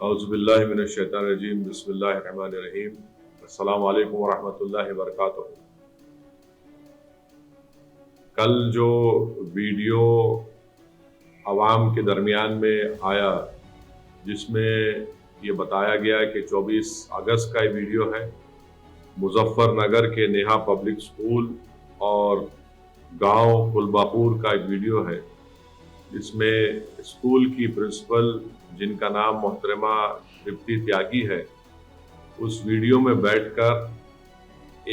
اعوذ باللہ من الشیطان الرجیم بسم اللہ الرحمن الرحیم السلام علیکم ورحمۃ اللہ وبرکاتہ۔ کل جو ویڈیو عوام کے درمیان میں آیا جس میں یہ بتایا گیا کہ 24 اگست کا یہ ویڈیو ہے، مظفر نگر کے نیہا پبلک سکول اور گاؤں کلباپور کا ایک ویڈیو ہے جس میں اسکول کی پرنسپل جن کا نام محترمہ ترپتی تیاگی ہے، اس ویڈیو میں بیٹھ کر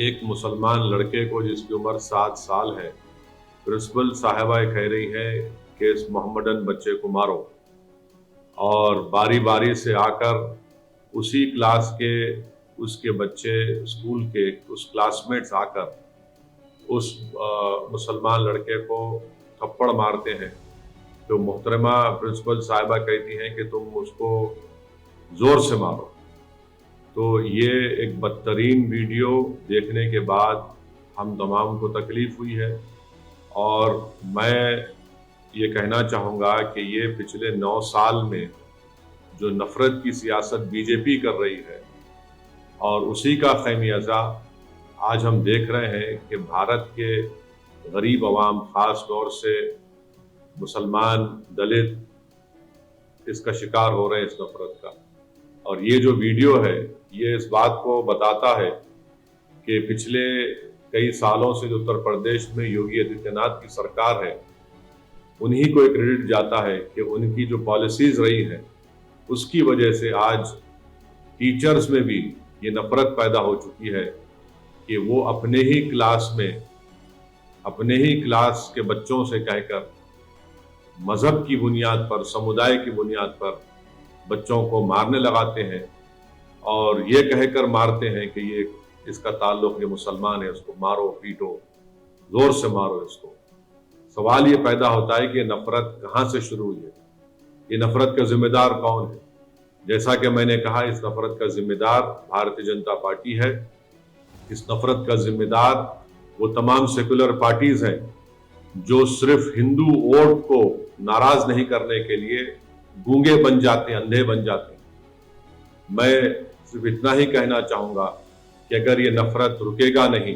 ایک مسلمان لڑکے کو جس کی عمر 7 سال ہے، پرنسپل صاحبہ کہہ رہی ہے کہ اس محمدن بچے کو مارو، اور باری باری سے آ کر اسی کلاس کے اس کے بچے اسکول کے اس کلاس میٹس آ کر اس مسلمان لڑکے کو تھپڑ مارتے ہیں۔ تو محترمہ پرنسپل صاحبہ کہتی ہیں کہ تم اس کو زور سے مارو۔ تو یہ ایک بدترین ویڈیو دیکھنے کے بعد ہم تمام کو تکلیف ہوئی ہے، اور میں یہ کہنا چاہوں گا کہ یہ پچھلے 9 سال میں جو نفرت کی سیاست بی جے پی کر رہی ہے، اور اسی کا خمیازہ آج ہم دیکھ رہے ہیں کہ بھارت کے غریب عوام، خاص طور سے مسلمان، دلت اس کا شکار ہو رہے ہیں، اس نفرت کا۔ اور یہ جو ویڈیو ہے یہ اس بات کو بتاتا ہے کہ پچھلے کئی سالوں سے جو اتر پردیش میں یوگی آدتیہ ناتھ کی سرکار ہے، انہی کو کریڈٹ جاتا ہے کہ ان کی جو پالیسیز رہی ہیں اس کی وجہ سے آج ٹیچرز میں بھی یہ نفرت پیدا ہو چکی ہے کہ وہ اپنے ہی کلاس کے بچوں سے کہہ کر مذہب کی بنیاد پر، سمودائے کی بنیاد پر بچوں کو مارنے لگاتے ہیں، اور یہ کہہ کر مارتے ہیں کہ یہ اس کا تعلق یہ مسلمان ہے، اس کو مارو پیٹو، زور سے مارو اس کو۔ سوال یہ پیدا ہوتا ہے کہ یہ نفرت کہاں سے شروع ہوئی ہے؟ یہ نفرت کا ذمہ دار کون ہے؟ جیسا کہ میں نے کہا، اس نفرت کا ذمہ دار بھارتیہ جنتا پارٹی ہے۔ اس نفرت کا ذمہ دار وہ تمام سیکولر پارٹیز ہیں جو صرف ہندو ووٹ کو ناراض نہیں کرنے کے لیے گونگے بن جاتے ہیں، اندھے بن جاتے ہیں۔ میں صرف اتنا ہی کہنا چاہوں گا کہ اگر یہ نفرت رکے گا نہیں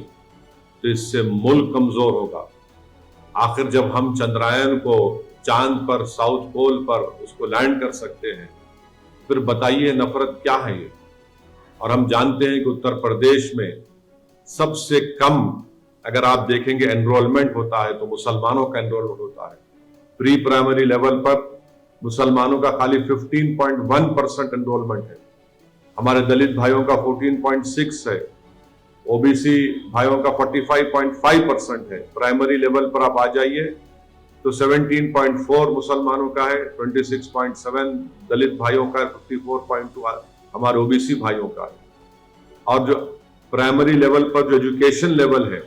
تو اس سے ملک کمزور ہوگا۔ آخر جب ہم چندرائن کو چاند پر، ساؤتھ پول پر اس کو لینڈ کر سکتے ہیں، پھر بتائیے نفرت کیا ہے یہ؟ اور ہم جانتے ہیں کہ اتر پردیش میں سب سے کم اگر آپ دیکھیں گے انرولمنٹ ہوتا ہے تو مسلمانوں کا انرولمنٹ ہوتا ہے۔ پری پرائمری لیول پر مسلمانوں کا خالی 15.1% انرولمنٹ ہے، ہمارے دلت بھائیوں کا 14.6 ہے، او بی سی بھائیوں کا 45.5% ہے۔ پرائمری لیول پر آپ آ جائیے تو 17.4 مسلمانوں کا ہے، 26.7 دلت بھائیوں کا ہے، 54.2 ہمارے او بی سی بھائیوں کا ہے۔ اور جو پرائمری لیول پر جو ایجوکیشن لیول ہے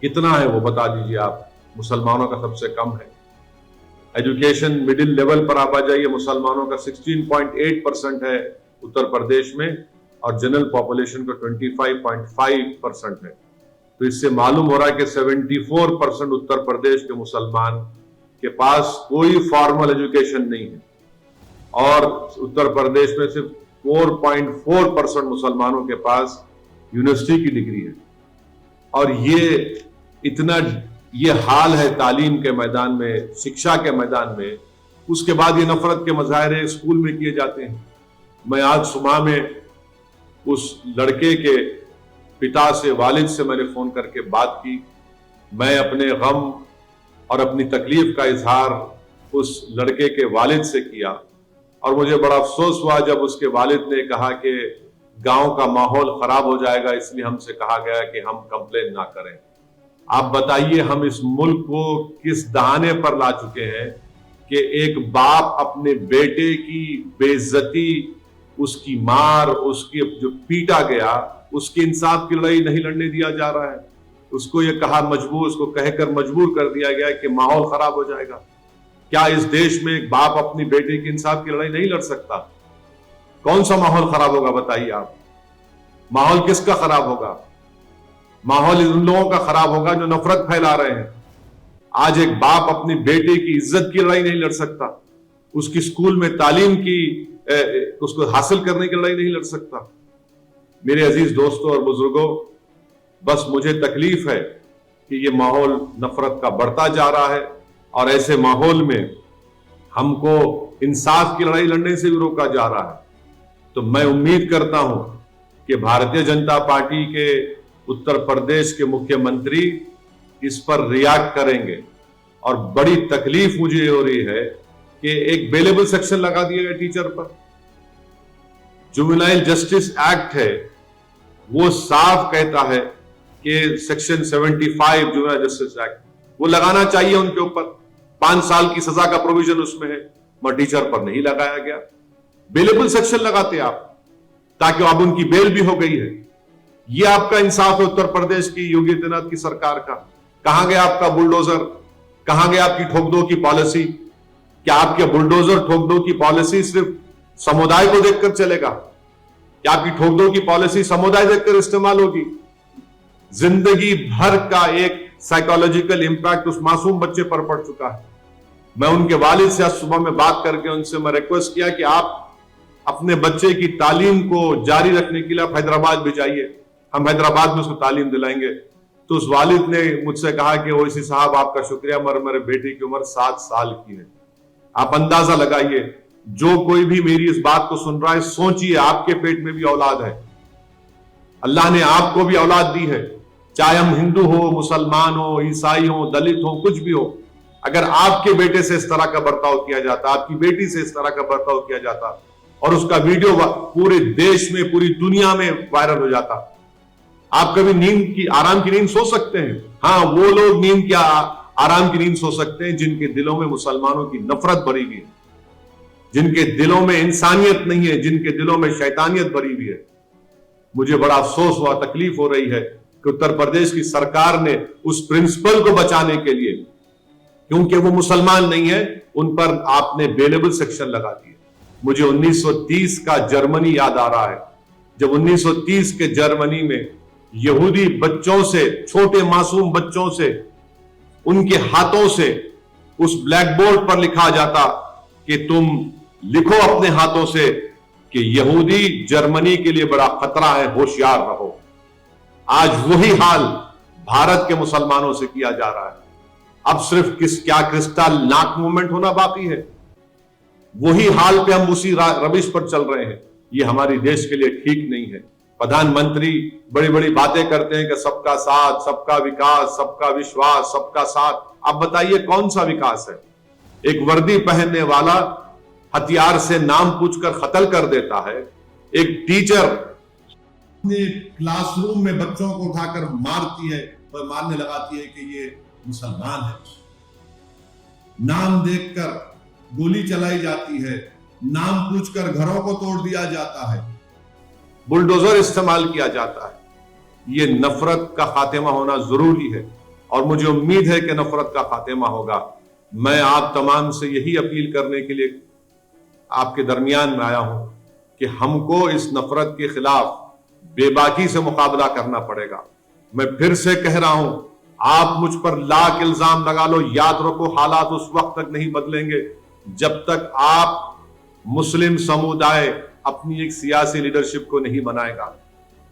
کتنا ہے وہ بتا دیجئے آپ؟ مسلمانوں کا سب سے کم ہے۔ ایجوکیشن مڈل لیول پر آپ آ جائیے، مسلمانوں کا 16.8% ہے اتر پردیش میں، اور جنرل پاپولیشن کا 25.5% ہے۔ تو اس سے معلوم ہو رہا ہے کہ 74% اتر پردیش کے مسلمان کے پاس کوئی فارمل ایجوکیشن نہیں ہے، اور اتر پردیش میں صرف 4.4% مسلمانوں کے پاس یونیورسٹی کی ڈگری ہے۔ اور یہ حال ہے تعلیم کے میدان میں، شکشا کے میدان میں، اس کے بعد یہ نفرت کے مظاہرے اسکول میں کیے جاتے ہیں۔ میں آج صبح میں اس لڑکے کے پتا سے، والد سے میں نے فون کر کے بات کی، میں اپنے غم اور اپنی تکلیف کا اظہار اس لڑکے کے والد سے کیا، اور مجھے بڑا افسوس ہوا جب اس کے والد نے کہا کہ گاؤں کا ماحول خراب ہو جائے گا، اس لیے ہم سے کہا گیا کہ ہم کمپلین نہ کریں۔ آپ بتائیے ہم اس ملک کو کس دہانے پر لا چکے ہیں کہ ایک باپ اپنے بیٹے کی بے عزتی، اس کی مار، اس کی جو پیٹا گیا، اس کی انصاف کی لڑائی نہیں لڑنے دیا جا رہا ہے۔ اس کو یہ اس کو کہہ کر مجبور کر دیا گیا کہ ماحول خراب ہو جائے گا۔ کیا اس دیش میں ایک باپ اپنی بیٹے کی انصاف کی لڑائی نہیں لڑ سکتا؟ کون سا ماحول خراب ہوگا بتائیے آپ؟ ماحول کس کا خراب ہوگا؟ ماحول ان لوگوں کا خراب ہوگا جو نفرت پھیلا رہے ہیں۔ آج ایک باپ اپنی بیٹے کی عزت کی لڑائی نہیں لڑ سکتا، اس کی اسکول میں تعلیم کی اس کو حاصل کرنے کی لڑائی نہیں لڑ سکتا؟ میرے عزیز دوستوں اور بزرگوں، بس مجھے تکلیف ہے کہ یہ ماحول نفرت کا بڑھتا جا رہا ہے، اور ایسے ماحول میں ہم کو انصاف کی لڑائی لڑنے سے بھی روکا جا رہا ہے۔ تو میں امید کرتا ہوں کہ بھارتیہ جنتا پارٹی کے اتر پردیش کے مکھیہ منتری اس پر ریاکٹ کریں گے، اور بڑی تکلیف مجھے ہو رہی ہے کہ ایک بیلیبل سیکشن لگا دیا گیا ٹیچر پر۔ جوینائل جسٹس ایکٹ ہے، وہ صاف کہتا ہے کہ سیکشن 75 جوینائل جسٹس ایکٹ وہ لگانا چاہیے ان کے اوپر، 5 سال کی سزا کا پروویژن اس میں ہے، مگر ٹیچر پر نہیں لگایا گیا۔ بیلیبل سیکشن لگاتے آپ تاکہ اب ان کی بیل بھی ہو گئی ہے۔ یہ آپ کا انصاف ہے اتر پردیش کی یوگی آدتیہ ناتھ کی سرکار کا؟ کہاں گیا آپ کا بلڈوزر؟ کہاں گیا آپ کی ٹھوک دو کی پالیسی؟ کیا آپ کے بلڈوزر ٹھوک دو کی پالیسی صرف سمودائے کو دیکھ کر چلے گا؟ کیا آپ کی ٹھوک دو کی پالیسی سمودائے دیکھ کر استعمال ہوگی؟ زندگی بھر کا ایک سائیکولوجیکل امپیکٹ اس معصوم بچے پر پڑ چکا ہے۔ میں ان کے والد سے آج صبح میں بات کر کے ان سے میں ریکویسٹ کیا کہ آپ اپنے بچے کی تعلیم کو جاری رکھنے کے لیے آپ حیدرآباد بھی جائیے، ہم حیدرآباد میں اس کو تعلیم دلائیں گے۔ تو اس والد نے مجھ سے کہا کہ اویسی صاحب آپ کا شکریہ، مگر میرے بیٹے کی عمر 7 سال کی ہے۔ آپ اندازہ لگائیے، جو کوئی بھی میری اس بات کو سن رہا ہے، سوچئے آپ کے پیٹ میں بھی اولاد ہے، اللہ نے آپ کو بھی اولاد دی ہے، چاہے ہم ہندو ہو، مسلمان ہو، عیسائی ہو، دلت ہو، کچھ بھی ہو۔ اگر آپ کے بیٹے سے اس طرح کا برتاؤ کیا جاتا، آپ کی بیٹی سے اس طرح کا برتاؤ کیا جاتا، اور اس کا ویڈیو پورے دیش میں، پوری دنیا میں وائرل ہو جاتا، آپ کبھی نیند کی، آرام کی نیند سو سکتے ہیں؟ ہاں، وہ لوگ نیند کی، آرام کی نیند سو سکتے ہیں جن کے دلوں میں مسلمانوں کی نفرت بھری ہوئی ہے، جن کے دلوں میں انسانیت نہیں ہے، جن کے دلوں میں شیطانیت بھری ہوئی ہے۔ مجھے بڑا افسوس ہوا، تکلیف ہو رہی ہے کہ اتر پردیش کی سرکار نے اس پرنسپل کو بچانے کے لیے، کیونکہ وہ مسلمان نہیں ہے، ان پر آپ نے بیلیبل سیکشن لگا دیے۔ مجھے 1930 کا جرمنی یاد آ رہا ہے، جب 1930 کے جرمنی میں یہودی بچوں سے، چھوٹے معصوم بچوں سے، ان کے ہاتھوں سے اس بلیک بورڈ پر لکھا جاتا کہ تم لکھو اپنے ہاتھوں سے کہ یہودی جرمنی کے لیے بڑا خطرہ ہے، ہوشیار رہو۔ آج وہی حال بھارت کے مسلمانوں سے کیا جا رہا ہے۔ اب صرف کیا کرسٹل ناک موومنٹ ہونا باقی ہے؟ وہی حال پہ ہم اسی روش پر چل رہے ہیں۔ یہ ہماری دیش کے لیے ٹھیک نہیں ہے۔ پردھان منتری بڑی بڑی باتیں کرتے ہیں کہ سب کا ساتھ، سب کا وکاس، سب کا وشواس، سب کا ساتھ۔ اب بتائیے کون سا وکاس ہے؟ ایک وردی پہننے والا ہتھیار سے نام پوچھ کر قتل کر دیتا ہے، ایک ٹیچر اپنے کلاس روم میں بچوں کو اٹھا کر مارتی ہے اور مارنے لگاتی ہے کہ یہ مسلمان ہے، نام دیکھ کر گولی چلائی جاتی ہے، نام پوچھ کر گھروں کو توڑ دیا جاتا ہے، بلڈوزر استعمال کیا جاتا ہے۔ یہ نفرت کا خاتمہ ہونا ضروری ہے، اور مجھے امید ہے کہ نفرت کا خاتمہ ہوگا۔ میں آپ تمام سے یہی اپیل کرنے کے لیے آپ کے درمیان میں آیا ہوں کہ ہم کو اس نفرت کے خلاف بے باکی سے مقابلہ کرنا پڑے گا۔ میں پھر سے کہہ رہا ہوں، آپ مجھ پر لاکھ الزام لگا لو، یاد رکھو حالات اس وقت تک نہیں بدلیں گے جب تک آپ مسلم سمودائے اپنی ایک سیاسی لیڈرشپ کو نہیں بنائے گا۔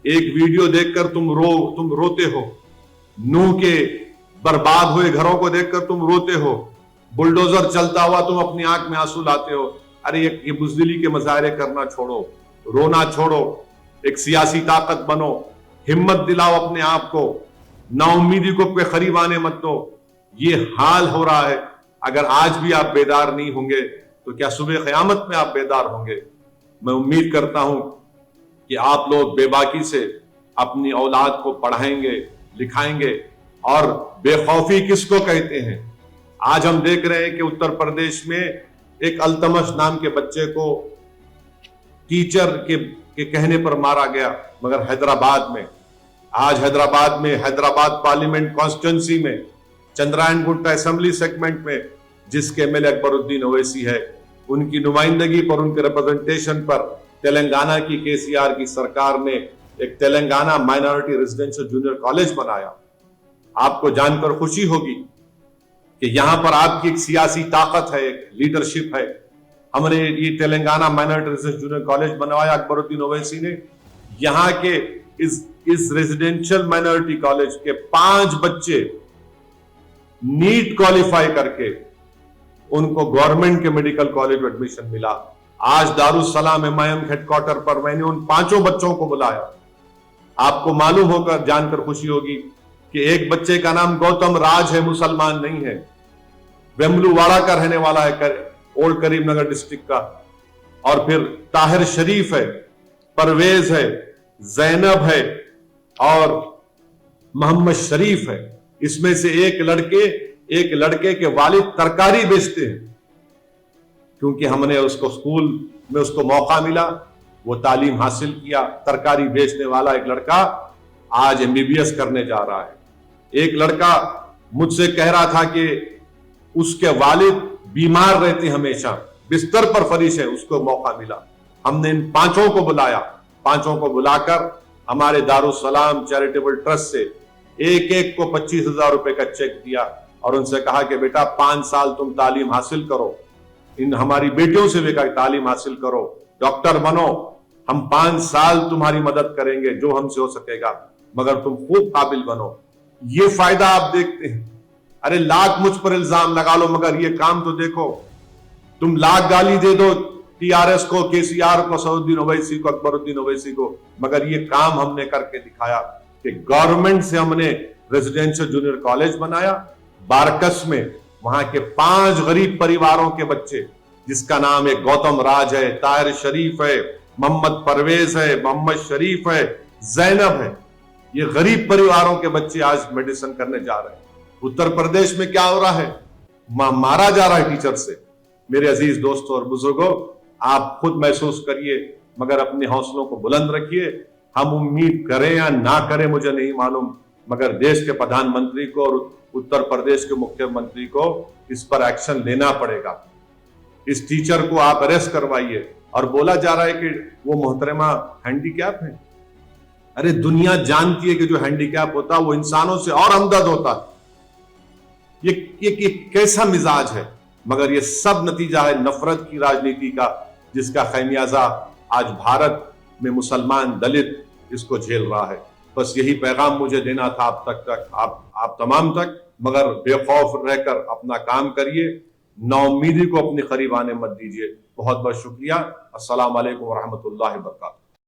ایک ویڈیو دیکھ کر تم روتے ہو، نوح کے برباد ہوئے گھروں کو دیکھ کر تم روتے ہو، بلڈوزر چلتا ہوا تم اپنی آنکھ میں آنسو لاتے ہو۔ ارے یہ بزدلی کے مظاہرے کرنا چھوڑو، رونا چھوڑو، ایک سیاسی طاقت بنو، ہمت دلاؤ اپنے آپ کو، نا امیدی کو پہ قریب آنے مت دو۔ یہ حال ہو رہا ہے، اگر آج بھی آپ بیدار نہیں ہوں گے تو کیا صبح قیامت میں آپ بیدار ہوں گے؟ میں امید کرتا ہوں کہ آپ لوگ بے باکی سے اپنی اولاد کو پڑھائیں گے، لکھائیں گے، اور بے خوفی کس کو کہتے ہیں؟ آج ہم دیکھ رہے ہیں کہ اتر پردیش میں ایک التمش نام کے بچے کو ٹیچر کے کہنے پر مارا گیا، مگر حیدرآباد میں، آج حیدرآباد پارلیمنٹ کانسٹیٹوئنسی میں، چندرائن گٹا اسمبلی سیگمنٹ میں، جس کے ایم ایل اے اکبر الدین اویسی ہے، ان کی نمائندگی پر، ان کے ریپرزنٹیشن پر تلنگانہ کی KCR کی سرکار نے ایک Telangana minority residential junior college بنایا۔ آپ کو جان کر خوشی ہوگی کہ یہاں پر آپ کی ایک سیاسی طاقت ہے، ایک لیڈرشپ ہے، ہم نے یہ Telangana minority residential junior college بنوایا اکبرالدین اویسی نے. یہاں کے اس ریزیڈینشل مائنورٹی کالج کے 5 بچے نیٹ کوالیفائی کر کے ان کو گورنمنٹ کے میڈیکل کالج میں ایڈمیشن ملا. آج دارالسلام MIM ہیڈ کوارٹر پر میں نے ان 5 بچوں کو بلایا. آپ کو معلوم ہو کر جان کر خوشی ہوگی کہ ایک بچے کا نام گوتم راج ہے، مسلمان نہیں ہے، ویملو واڑا کا رہنے والا ہے، اولڈ کریم نگر ڈسٹرکٹ کا. اور پھر طاہر شریف ہے، پرویز ہے، زینب ہے اور محمد شریف ہے. اس میں سے ایک لڑکے کے والد ترکاری بیچتے ہیں. کیونکہ ہم نے اس کو اسکول میں اس کو موقع ملا، وہ تعلیم حاصل کیا. ترکاری بیچنے والا ایک لڑکا آج MBBS کرنے جا رہا ہے. ایک لڑکا مجھ سے کہہ رہا تھا کہ اس کے والد بیمار رہتے ہمیشہ، بستر پر فریش ہے، اس کو موقع ملا. ہم نے ان 5 کو بلایا. 5 کو بلا کر ہمارے دارالسلام چیریٹیبل ٹرسٹ سے ایک کو 25,000 روپے کا چیک دیا اور ان سے کہا کہ بیٹا 5 سال تم تعلیم حاصل کرو، ان ہماری بیٹیوں سے بھی کہا تعلیم حاصل کرو، ڈاکٹر بنو، ہم 5 سال تمہاری مدد کریں گے جو ہم سے ہو سکے گا، مگر تم خوب قابل بنو. یہ فائدہ آپ دیکھتے ہیں. ارے لاکھ مجھ پر الزام لگا لو مگر یہ کام تو دیکھو. تم لاکھ گالی دے دو TRS کو، KCR کو، سعودالدین اویسی کو، اکبرالدین اویسی کو، مگر یہ کام ہم نے کر کے دکھایا کہ گورنمنٹ سے ہم نے ریزیڈینشل جونیئر کالج بنایا بارکس میں. وہاں کے 5 غریب پریواروں کے بچے جس کا نام ہے گوتم راج ہے، طاہر شریف ہے، محمد پرویز ہے، محمد شریف ہے، زینب ہے، یہ غریب پریواروں کے بچے آج میڈیسن کرنے جا رہے ہیں. اتر پردیش میں کیا ہو رہا ہے؟ مارا جا رہا ہے ٹیچر سے. میرے عزیز دوستوں اور بزرگوں، آپ خود محسوس کریے مگر اپنے حوصلوں کو بلند رکھیے. ہم امید کریں یا نہ کریں مجھے نہیں معلوم، مگر دیش کے پردھان منتری کو اور اتر پردیش کے مکھیہ منتری کو اس پر ایکشن لینا پڑے گا. اس ٹیچر کو آپ اریسٹ کروائیے. اور بولا جا رہا ہے کہ وہ محترمہ ہینڈی کیپ ہے. ارے دنیا جانتی ہے کہ جو ہینڈی کیپ ہوتا وہ انسانوں سے اور ہمدرد ہوتا. یہ کیسا مزاج ہے؟ مگر یہ سب نتیجہ ہے نفرت کی راجنیتی کا، جس کا خمیازہ آج بھارت میں مسلمان دلت اس کو جھیل رہا ہے. بس یہی پیغام مجھے دینا تھا آپ تمام تک. مگر بے خوف رہ کر اپنا کام کریے، نا امیدی کو اپنے قریب آنے مت دیجیے. بہت بہت شکریہ. السلام علیکم ورحمۃ اللہ وبرکاتہ.